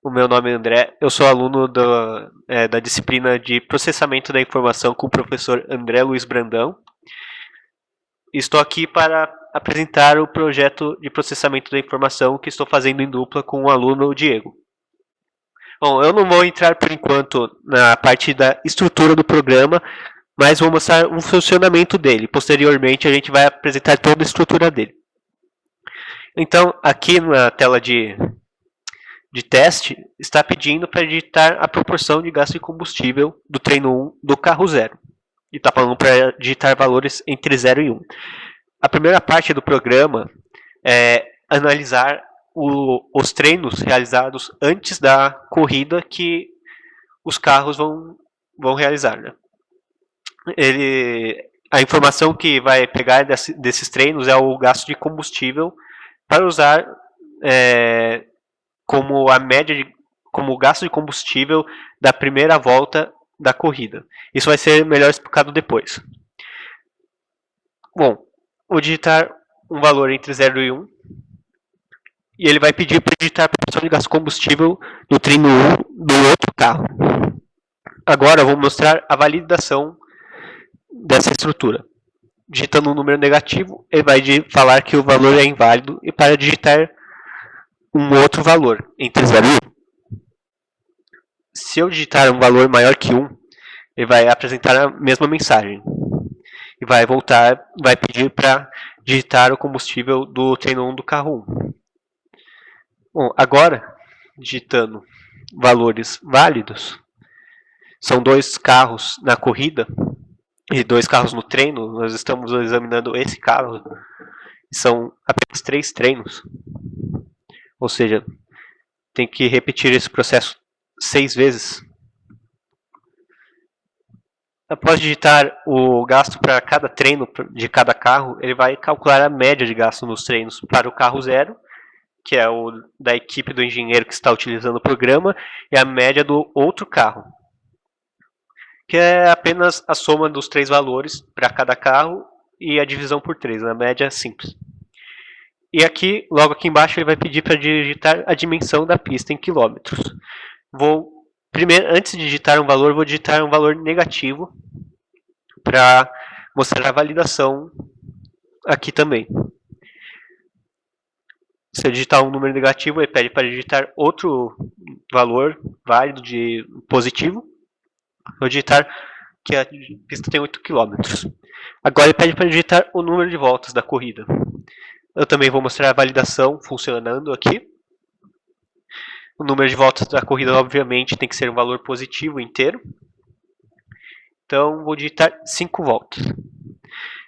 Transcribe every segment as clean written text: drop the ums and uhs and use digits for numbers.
O meu nome é André, eu sou aluno da disciplina de Processamento da Informação com o professor André Luiz Brandão. Estou aqui para apresentar o projeto de processamento da informação que estou fazendo em dupla com o aluno Diego. Bom, eu não vou entrar por enquanto na parte da estrutura do programa, mas vou mostrar um funcionamento dele. Posteriormente, a gente vai apresentar toda a estrutura dele. Então, aqui na tela de teste, está pedindo para digitar a proporção de gasto de combustível do treino 1 do carro 0. E está falando para digitar valores entre 0 e 1. A primeira parte do programa é analisar os treinos realizados antes da corrida que os carros vão realizar. Né? A informação que vai pegar desses treinos é o gasto de combustível para usar como a média como o gasto de combustível da primeira volta da corrida. Isso vai ser melhor explicado depois. Bom, vou digitar um valor entre 0 e 1. E ele vai pedir para digitar a proporção de gasto de combustível do treino 1 do outro carro. Agora eu vou mostrar a validação dessa estrutura. Digitando um número negativo, ele vai falar que o valor é inválido e para digitar um outro valor entre 0 e 1. Se eu digitar um valor maior que 1, ele vai apresentar a mesma mensagem. E vai pedir para digitar o combustível do treino 1 do carro 1. Bom, agora, digitando valores válidos, são 2 carros na corrida e 2 carros no treino. Nós estamos examinando esse carro. São apenas 3 treinos. Ou seja, tem que repetir esse processo 6 vezes. Após digitar o gasto para cada treino de cada carro, ele vai calcular a média de gasto nos treinos para o carro 0, que é o da equipe do engenheiro que está utilizando o programa, e a média do outro carro, que é apenas a soma dos 3 valores para cada carro e a divisão por 3, a média simples. E aqui, logo aqui embaixo, ele vai pedir para digitar a dimensão da pista em quilômetros. Primeiro, antes de digitar um valor, vou digitar um valor negativo para mostrar a validação aqui também. Se eu digitar um número negativo, ele pede para digitar outro valor válido de positivo. Vou digitar que a pista tem 8 km. Agora ele pede para digitar o número de voltas da corrida. Eu também vou mostrar a validação funcionando aqui. O número de voltas da corrida, obviamente, tem que ser um valor positivo inteiro. Então, vou digitar 5 voltas.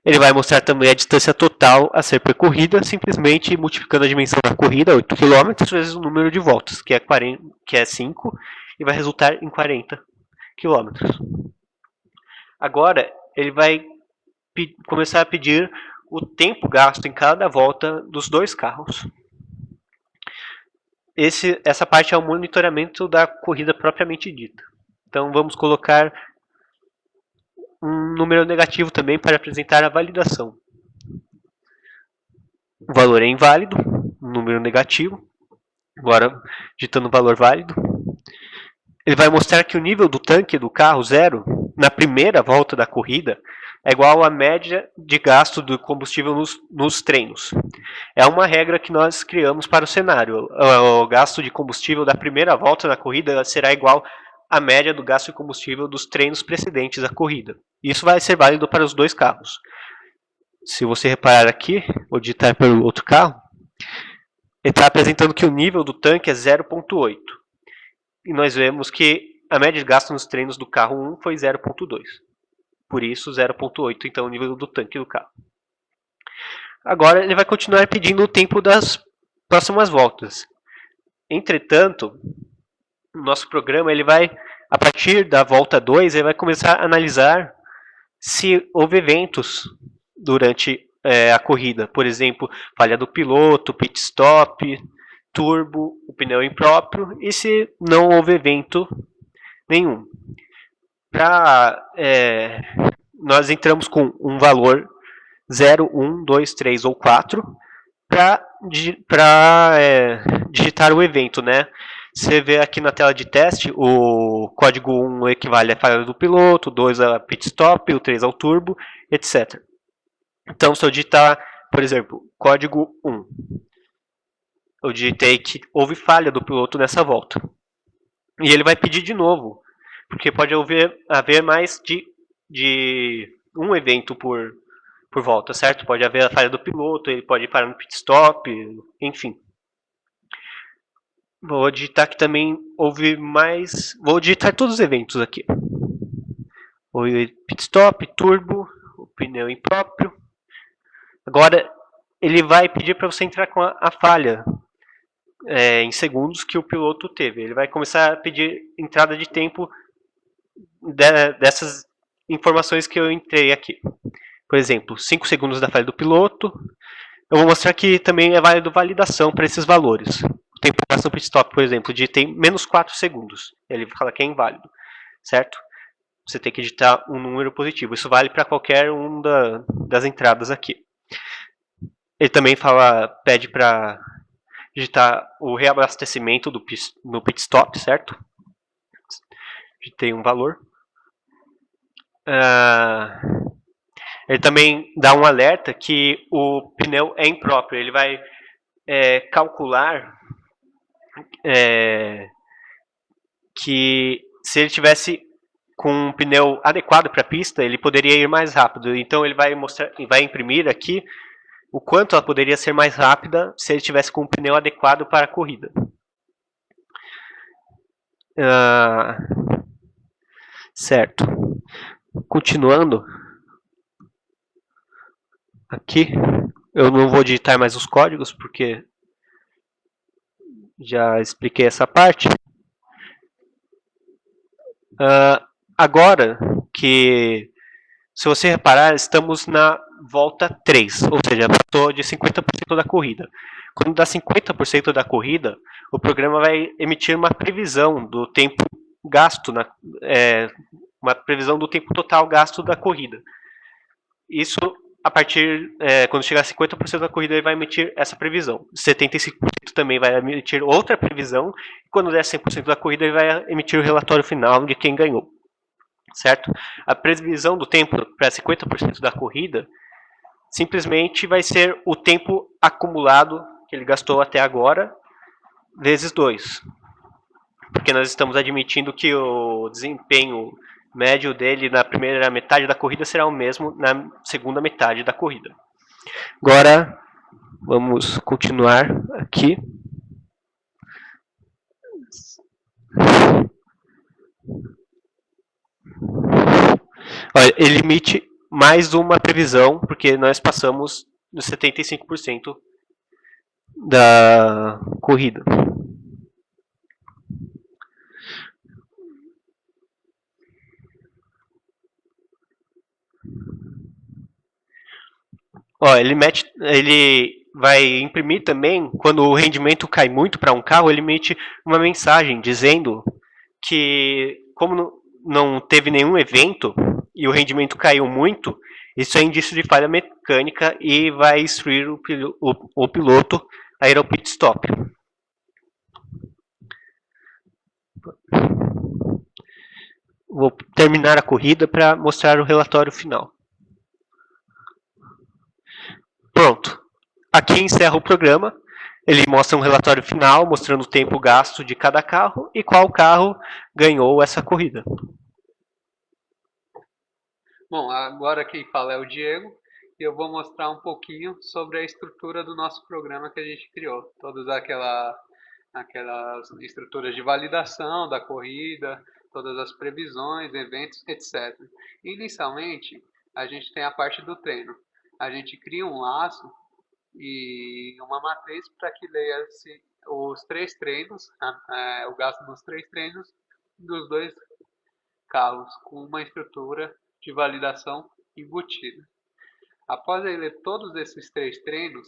Ele vai mostrar também a distância total a ser percorrida, simplesmente multiplicando a dimensão da corrida, 8 km, vezes o número de voltas, que é 5, e vai resultar em 40 km. Agora, ele vai começar a pedir o tempo gasto em cada volta dos 2 carros. Essa parte é o monitoramento da corrida propriamente dita. Então vamos colocar um número negativo também para apresentar a validação. O valor é inválido, um número negativo. Agora, digitando o valor válido. Ele vai mostrar que o nível do tanque do carro 0, na primeira volta da corrida, é igual à média de gasto do combustível nos treinos. É uma regra que nós criamos para o cenário. O gasto de combustível da primeira volta na corrida será igual à média do gasto de combustível dos treinos precedentes à corrida. Isso vai ser válido para os 2 carros. Se você reparar aqui, vou digitar pelo outro carro, ele está apresentando que o nível do tanque é 0,8. E nós vemos que a média de gasto nos treinos do carro 1 foi 0,2. Por isso, 0,8, então, o nível do tanque do carro. Agora, ele vai continuar pedindo o tempo das próximas voltas. Entretanto, no nosso programa, ele vai, a partir da volta 2, ele vai começar a analisar se houve eventos durante a corrida. Por exemplo, falha do piloto, pit stop, turbo, o pneu impróprio, e se não houve evento nenhum. Nós entramos com um valor 0, 1, 2, 3 ou 4 para digitar o evento, né? Você vê aqui na tela de teste, o código 1 equivale à falha do piloto, o 2 a pit stop, o 3 ao turbo, etc. Então, se eu digitar, por exemplo, código 1, eu digitei que houve falha do piloto nessa volta. E ele vai pedir de novo, porque pode haver mais de um evento por volta, certo? Pode haver a falha do piloto, ele pode parar no pit stop, enfim. Vou digitar que também houve mais. Vou digitar todos os eventos aqui. O pit stop, turbo, o pneu impróprio. Agora ele vai pedir para você entrar com a falha em segundos que o piloto teve. Ele vai começar a pedir entrada de tempo dessas informações que eu entrei aqui. Por exemplo, 5 segundos da falha do piloto. Eu vou mostrar que também é válido validação para esses valores. O tempo de no pit stop, por exemplo, digitei menos 4 segundos. Ele fala que é inválido, certo? Você tem que digitar um número positivo. Isso vale para qualquer uma das entradas aqui. Ele também pede para digitar o reabastecimento no pit stop, certo? Digitei um valor. Ele também dá um alerta que o pneu é impróprio. Ele vai calcular que se ele tivesse com um pneu adequado para a pista, ele poderia ir mais rápido. Então ele vai imprimir aqui o quanto ela poderia ser mais rápida se ele tivesse com um pneu adequado para a corrida. Certo. Continuando. Aqui. Eu não vou digitar mais os códigos, porque já expliquei essa parte. Agora que, se você reparar, estamos na volta 3, ou seja, passou de 50% da corrida. Quando dá 50% da corrida, o programa vai emitir uma previsão do tempo gasto, uma previsão do tempo total gasto da corrida. Isso, a partir, quando chegar a 50% da corrida, ele vai emitir essa previsão. 75% também vai emitir outra previsão, e quando der 100% da corrida, ele vai emitir o relatório final de quem ganhou. Certo? A previsão do tempo para 50% da corrida simplesmente vai ser o tempo acumulado que ele gastou até agora, vezes 2. Porque nós estamos admitindo que o desempenho médio dele na primeira metade da corrida será o mesmo na segunda metade da corrida. Agora, vamos continuar aqui. Olha, ele emite mais uma previsão, porque nós passamos dos 75% da corrida. Ele vai imprimir também, quando o rendimento cai muito para um carro, ele emite uma mensagem dizendo que, como não teve nenhum evento e o rendimento caiu muito, isso é indício de falha mecânica e vai instruir o piloto a ir ao pit stop. Vou terminar a corrida para mostrar o relatório final. Pronto. Aqui encerra o programa. Ele mostra um relatório final, mostrando o tempo gasto de cada carro e qual carro ganhou essa corrida. Bom, agora quem fala é o Diego e eu vou mostrar um pouquinho sobre a estrutura do nosso programa que a gente criou. Todas aquelas estruturas de validação da corrida, todas as previsões, eventos, etc. Inicialmente, a gente tem a parte do treino. A gente cria um laço e uma matriz para que leia-se os 3 treinos, o gasto nos 3 treinos dos 2 carros, com uma estrutura de validação embutida. Após ele ler todos esses 3 treinos,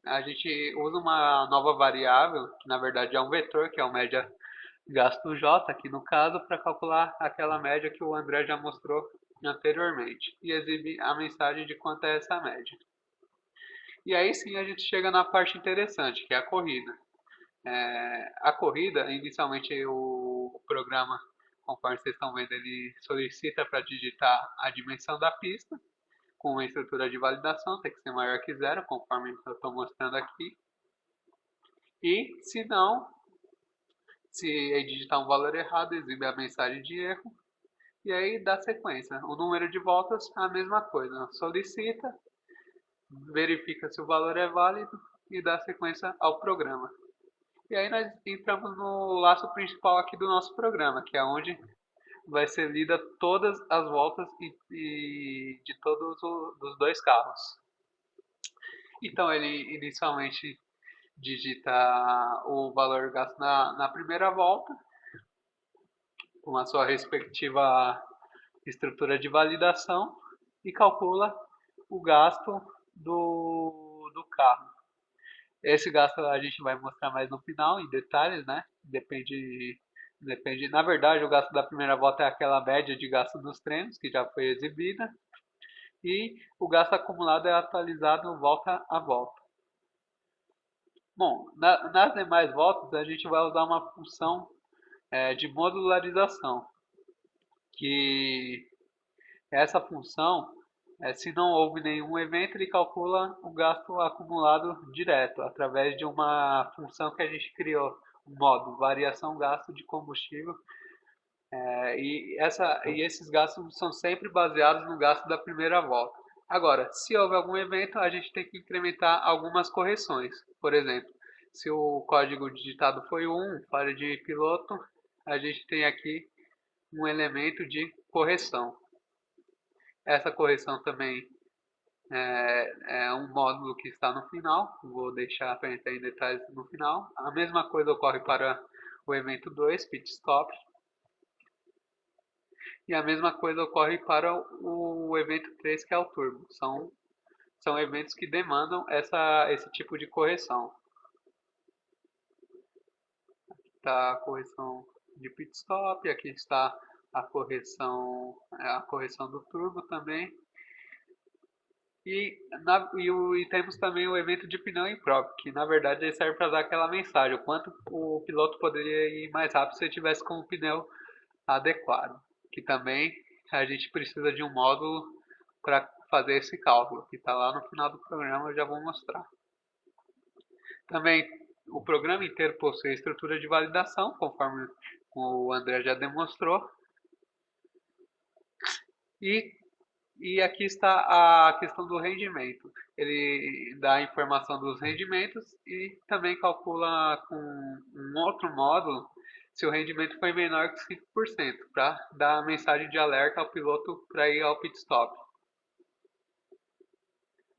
a gente usa uma nova variável, que na verdade é um vetor, que é o média gasto J, aqui no caso, para calcular aquela média que o André já mostrou anteriormente, e exibe a mensagem de quanto é essa média. E aí sim a gente chega na parte interessante, que é a corrida. A corrida, inicialmente o programa, conforme vocês estão vendo, ele solicita para digitar a dimensão da pista, com uma estrutura de validação, tem que ser maior que zero, conforme eu estou mostrando aqui. E, se não, se digitar um valor errado, exibe a mensagem de erro, e aí dá sequência. O número de voltas, a mesma coisa, solicita, verifica se o valor é válido e dá sequência ao programa. E aí nós entramos no laço principal aqui do nosso programa, que é onde vai ser lida todas as voltas de todos os dois carros. Então ele inicialmente digita o valor gasto na primeira volta, com a sua respectiva estrutura de validação, e calcula o gasto do carro. Esse gasto a gente vai mostrar mais no final, em detalhes, né? Depende. Na verdade, o gasto da primeira volta é aquela média de gasto dos treinos, que já foi exibida, e o gasto acumulado é atualizado volta a volta. Bom, nas demais voltas, a gente vai usar uma função de modularização, que essa função, se não houve nenhum evento, ele calcula o gasto acumulado direto, através de uma função que a gente criou, um módulo, variação gasto de combustível. E esses gastos são sempre baseados no gasto da primeira volta. Agora, se houve algum evento, a gente tem que incrementar algumas correções. Por exemplo, se o código digitado foi 1, falha de piloto, a gente tem aqui um elemento de correção. Essa correção também é um módulo que está no final, vou deixar para entrar em detalhes no final. A mesma coisa ocorre para o evento 2, pit stop. E a mesma coisa ocorre para o evento 3, que é o turbo. São eventos que demandam esse tipo de correção. Aqui está a correção de pit stop, aqui está a correção do turbo também. E temos também o evento de pneu impróprio, que na verdade ele serve para dar aquela mensagem, o quanto o piloto poderia ir mais rápido se ele tivesse com o pneu adequado. Que também a gente precisa de um módulo para fazer esse cálculo, que está lá no final do programa, eu já vou mostrar. Também o programa inteiro possui estrutura de validação, conforme o André já demonstrou. E aqui está a questão do rendimento. Ele dá a informação dos rendimentos e também calcula com um outro módulo se o rendimento foi menor que 5%, para dar a mensagem de alerta ao piloto para ir ao pit stop.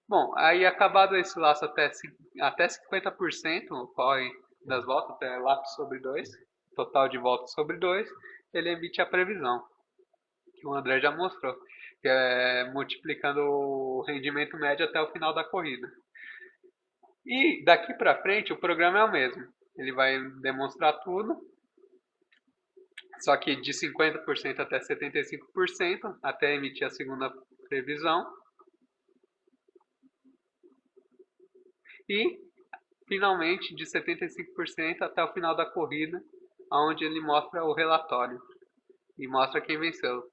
Bom, aí acabado esse laço até 50% ocorre das voltas, até lápis sobre 2, total de voltas sobre 2, ele emite a previsão, que o André já mostrou, que é multiplicando o rendimento médio até o final da corrida. E daqui para frente o programa é o mesmo, ele vai demonstrar tudo, só que de 50% até 75%, até emitir a segunda previsão. E, finalmente, de 75% até o final da corrida, onde ele mostra o relatório e mostra quem venceu.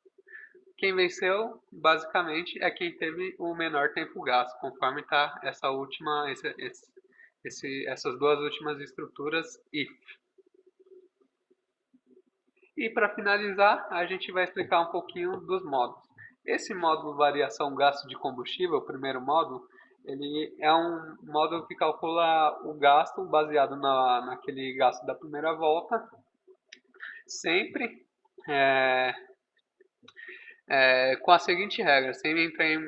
Quem venceu, basicamente, é quem teve o menor tempo gasto, conforme está essas duas últimas estruturas IF. E para finalizar, a gente vai explicar um pouquinho dos módulos. Esse módulo variação gasto de combustível, o primeiro módulo, ele é um módulo que calcula o gasto baseado naquele gasto da primeira volta, sempre com a seguinte regra, sem entrar em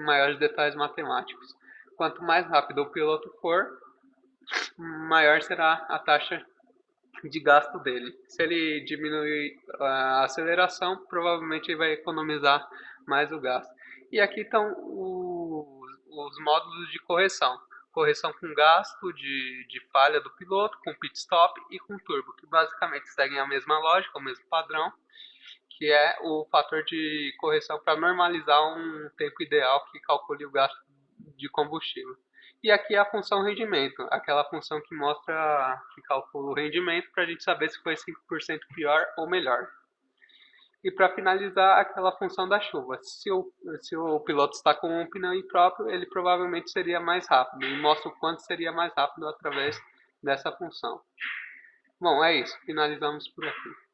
maiores detalhes matemáticos. Quanto mais rápido o piloto for, maior será a taxa de gasto dele. Se ele diminuir a aceleração, provavelmente ele vai economizar mais o gasto. E aqui estão os módulos de correção. Correção com gasto de falha do piloto, com pit stop e com turbo, que basicamente seguem a mesma lógica, o mesmo padrão, que é o fator de correção para normalizar um tempo ideal que calcule o gasto de combustível. E aqui é a função rendimento, aquela função que mostra, que calcula o rendimento para a gente saber se foi 5% pior ou melhor. E para finalizar, aquela função da chuva. Se o piloto está com um pneu impróprio, ele provavelmente seria mais rápido. E mostra o quanto seria mais rápido através dessa função. Bom, é isso. Finalizamos por aqui.